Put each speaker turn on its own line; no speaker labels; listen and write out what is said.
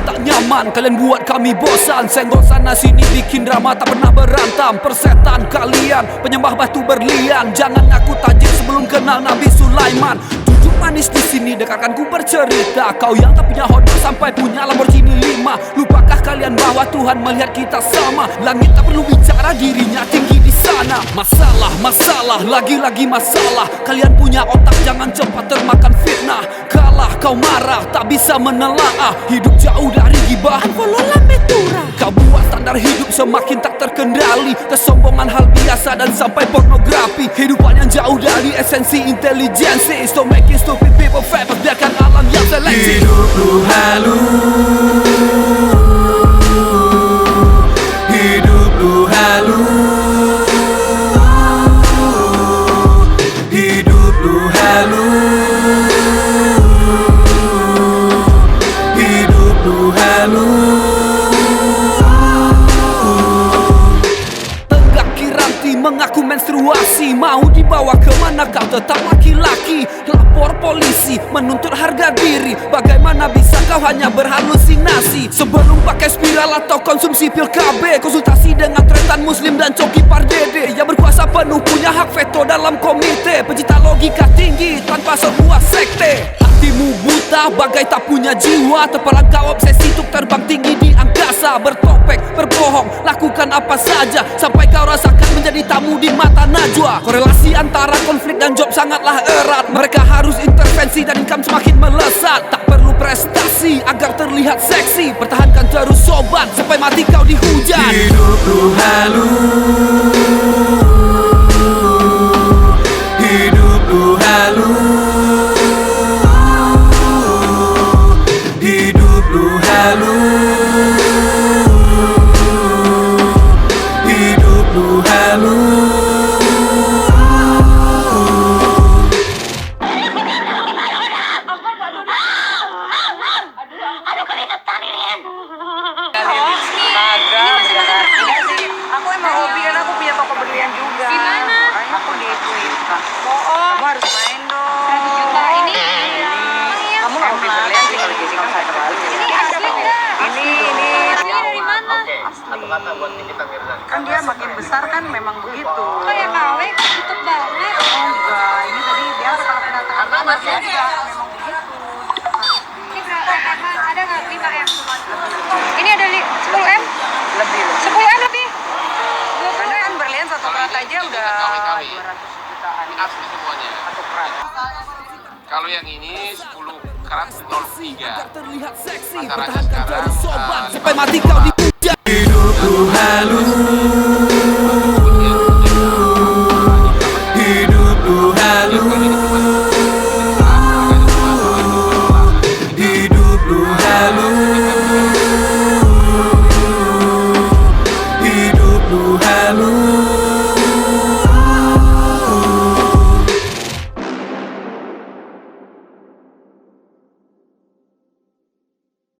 Tak nyaman, kalian buat kami bosan. Senggol sana sini bikin drama tak pernah berantam. Persetan kalian, penyembah batu berlian. Jangan aku tajik sebelum kenal Nabi Sulaiman. Duduk manis di sini, dengarkan ku bercerita. Kau yang tak punya Honda sampai punya Lamborghini 5. Lupakah kalian bahwa Tuhan melihat kita sama? Langit tak perlu bicara, dirinya tinggi di sana. Masalah, lagi-lagi masalah. Kalian punya otak, jangan cepat termakan fitnah. Kalah kau marah, tak bisa menelaah. Hidup jauh dari gibah, kau buat standar hidup semakin tak terkendali. Kesombongan hal biasa dan sampai pornografi. Kehidupan yang jauh dari esensi intelijensi. Stop making stupid people famous, biarkan alam yang seleksi.
Hidup lu halu, hidup lu halu, hidup lu halu, hidup lu halu.
Tegak kiranti mengaku menstruasi. Mau dibawa kemana kau tetap laki-laki. Lapor polisi menuntut harga diri. Bagaimana bisa kau hanya berhalusinasi? Sebelum pakai spiral atau konsumsi pil KB, konsultasi dengan tretan muslim dan coki pardede. Yang berkuasa penuh punya hak veto dalam komite. Pencipta logika tinggi tanpa sebuah sekte. Hatimu buta bagai tak punya jiwa. Terperangkap obsesi untuk terbang tinggi di angkasa. Bertopeng, berbohong, lakukan apa saja sampai kau rasakan menjadi tamu di mata najwa. Korelasi antara konflik dan job sangatlah erat. Mereka harus intervensi dan income semakin melesat. Tak perlu prestasi agar terlihat seksi. Pertahankan terus sobat sampai mati kau dihujat.
Hidup lu halu, hidup lu halu, hidup lu halu, hidup lu halu.
Aduh keringetan ini.
Aku emang hobi kan, aku punya toko berlian juga.
Di mana?
Makanya aku di Equip.
Bohong.
Kamu harus main dong.
100 juta ini.
Kamu nggak beli berlian sih kalau gini, kamu saya terlalu.
Ini asli enggak?
Ini.
Asli dari mana?
Asli. Kan dia makin besar kan memang begitu.
Kayak KW kok tutup banget.
Oh enggak, ini tadi biasa kalau kedatangan masih ada. Memang begitu.
Ini berapa emang ada nggak 5M? Ini ada 10M?
Lebih loh.
10M lebih?
Karena kan berlian satu kerat aja udah 200 jutaan.
Asli semuanya.
Satu kerat.
Kalau yang ini 10 karat 03.
Agar terlihat seksi.
Pasarannya
Pertahankan
sekarang,
terus sobat sampai mati kau dihujat.
Hidup lu halu,